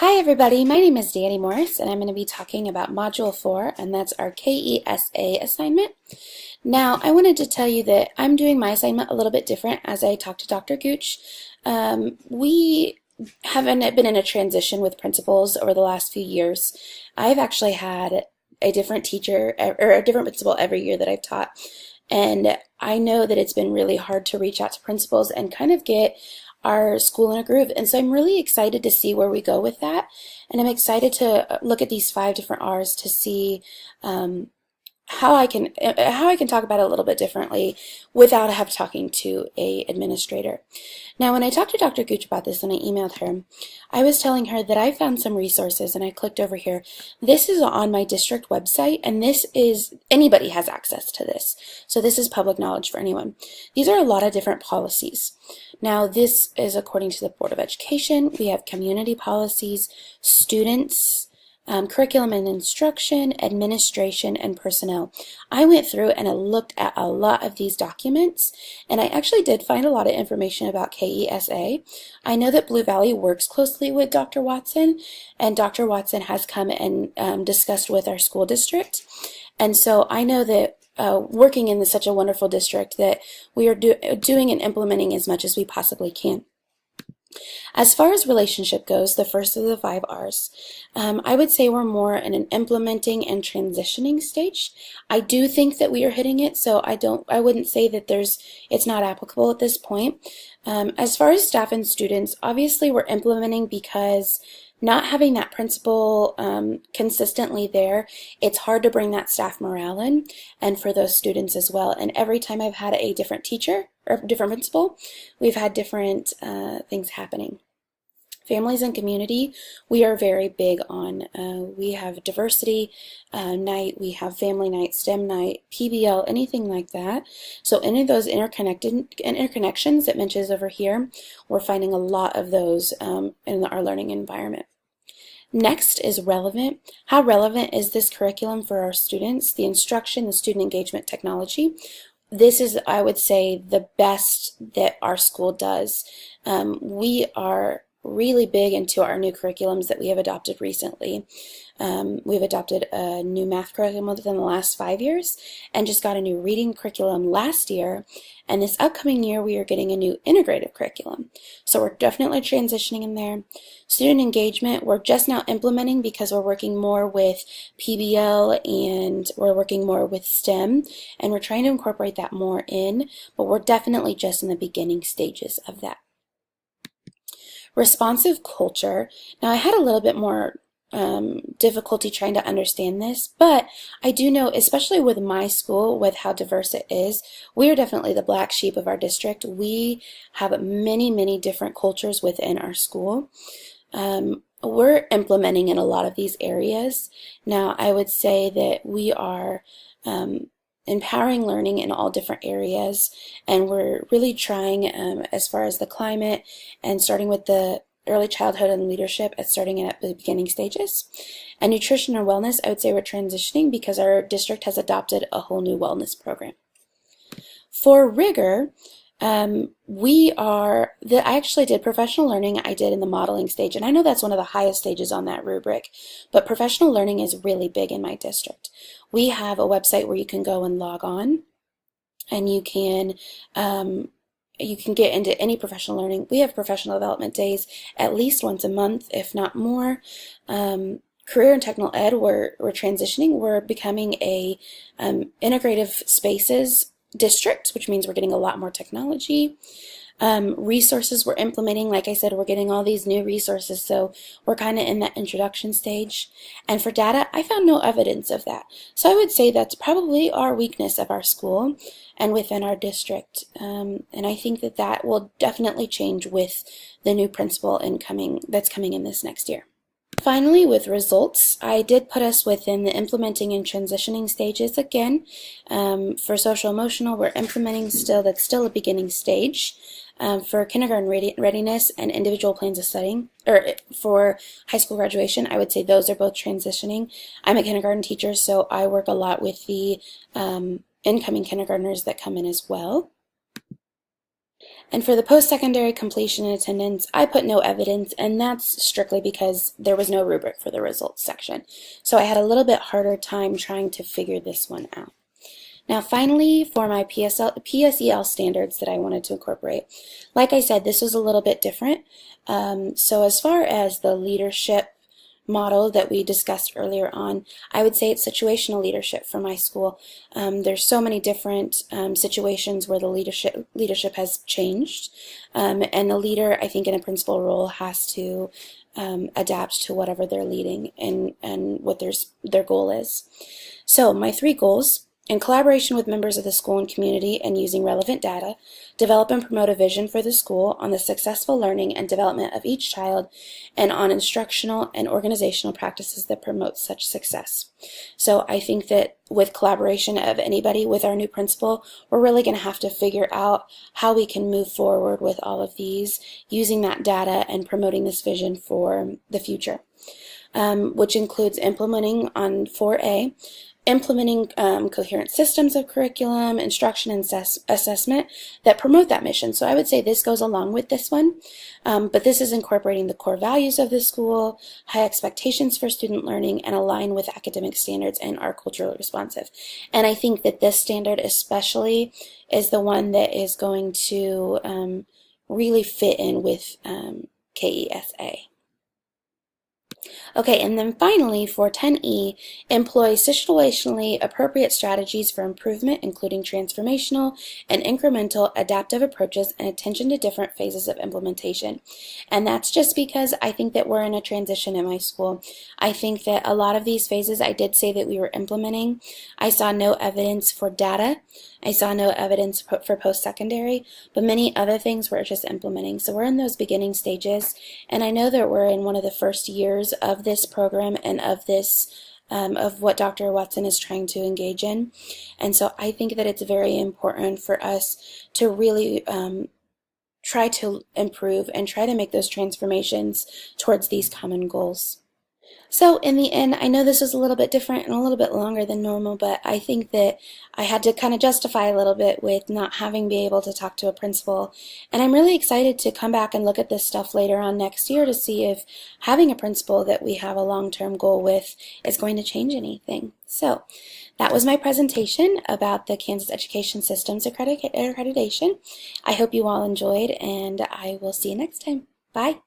Hi everybody, my name is Danny Morris and I'm going to be talking about Module 4, and that's our KESA assignment. Now I wanted to tell you that I'm doing my assignment a little bit different as I talked to Dr. Gooch. We haven't been in a transition with principals over the last few years. I've actually had a different teacher or a different principal every year that I've taught. And I know that it's been really hard to reach out to principals and kind of get our school in a groove. And so I'm really excited to see where we go with that. And I'm excited to look at these 5 different R's to see how I can talk about it a little bit differently without talking to a administrator. Now, when I talked to Dr. Gooch about this and I emailed her, I was telling her that I found some resources, and I clicked over here. This is on my district website, and this is, anybody has access to this. So this is public knowledge for anyone. These are a lot of different policies. Now, this is according to the Board of Education. We have community policies, students, curriculum and instruction, administration, and personnel. I went through and I looked at a lot of these documents, and I actually did find a lot of information about KESA. I know that Blue Valley works closely with Dr. Watson, and Dr. Watson has come and discussed with our school district. And so I know that working in such a wonderful district that we are doing and implementing as much as we possibly can. As far as relationship goes, the first of the 5 R's, I would say we're more in an implementing and transitioning stage. I do think that we are hitting it, so I wouldn't say that it's not applicable at this point. As far as staff and students, obviously we're implementing because not having that principal consistently there, it's hard to bring that staff morale in, and for those students as well. And every time I've had a different teacher or different principal, we've had different things happening. Families and community, we are very big on. We have diversity night, we have family night, STEM night, PBL, anything like that. So any of those interconnections that mentions over here, we're finding a lot of those in our learning environment. Next is relevant. How relevant is this curriculum for our students? The instruction, the student engagement technology. This is, I would say, the best that our school does. We are really big into our new curriculums that we have adopted recently. We've adopted a new math curriculum within the last 5 years and just got a new reading curriculum last year. And this upcoming year, we are getting a new integrative curriculum. So we're definitely transitioning in there. Student engagement, we're just now implementing because we're working more with PBL and we're working more with STEM, and we're trying to incorporate that more in, but we're definitely just in the beginning stages of that. Responsive culture. Now, I had a little bit more difficulty trying to understand this, but I do know, especially with my school, with how diverse it is, we are definitely the black sheep of our district. We have many, many different cultures within our school. We're implementing in a lot of these areas. Now, I would say that we are empowering learning in all different areas, and we're really trying as far as the climate and starting with the early childhood and leadership at starting at the beginning stages. And nutrition and wellness, I would say we're transitioning because our district has adopted a whole new wellness program. For rigor, I actually did professional learning. I did in the modeling stage, and I know that's one of the highest stages on that rubric, but professional learning is really big in my district. We have a website where you can go and log on, and you can get into any professional learning. We have professional development days at least once a month, if not more. Career and technical ed, we're transitioning. We're becoming a integrative spaces district, which means we're getting a lot more technology. Resources we're implementing, like I said, we're getting all these new resources, so we're kind of in that introduction stage. And for data, I found no evidence of that. So I would say that's probably our weakness of our school and within our district. And I think that will definitely change with the new principal that's coming in this next year. Finally, with results, I did put us within the implementing and transitioning stages again. For social emotional, we're implementing still, that's still a beginning stage. For kindergarten readiness and individual plans of studying, or for high school graduation, I would say those are both transitioning. I'm a kindergarten teacher, so I work a lot with the incoming kindergartners that come in as well. And for the post-secondary completion and attendance, I put no evidence, and that's strictly because there was no rubric for the results section. So I had a little bit harder time trying to figure this one out. Now finally, for my PSEL standards that I wanted to incorporate, like I said, this was a little bit different. So as far as the leadership model that we discussed earlier on, I would say it's situational leadership for my school. There's so many different situations where the leadership has changed, and the leader, I think, in a principal role has to adapt to whatever they're leading and what their goal is. So my 3 goals: in collaboration with members of the school and community and using relevant data, develop and promote a vision for the school on the successful learning and development of each child and on instructional and organizational practices that promote such success. So I think that with collaboration of anybody with our new principal, we're really going to have to figure out how we can move forward with all of these, using that data and promoting this vision for the future, which includes implementing on 4A, implementing coherent systems of curriculum, instruction, and assessment that promote that mission. So I would say this goes along with this one, but this is incorporating the core values of the school, high expectations for student learning, and align with academic standards and are culturally responsive. And I think that this standard especially is the one that is going to really fit in with KESA. Okay, and then finally for 10E, employ situationally appropriate strategies for improvement, including transformational and incremental adaptive approaches and attention to different phases of implementation. And that's just because I think that we're in a transition at my school. I think that a lot of these phases I did say that we were implementing. I saw no evidence for data. I saw no evidence for post-secondary, but many other things we're just implementing. So we're in those beginning stages, and I know that we're in one of the first years of this program and of this of what Dr. Watson is trying to engage in. And so I think that it's very important for us to really try to improve and try to make those transformations towards these common goals. So in the end, I know this was a little bit different and a little bit longer than normal, but I think that I had to kind of justify a little bit with not having been able to talk to a principal. And I'm really excited to come back and look at this stuff later on next year to see if having a principal that we have a long-term goal with is going to change anything. So that was my presentation about the Kansas Education Systems Accreditation. I hope you all enjoyed, and I will see you next time. Bye.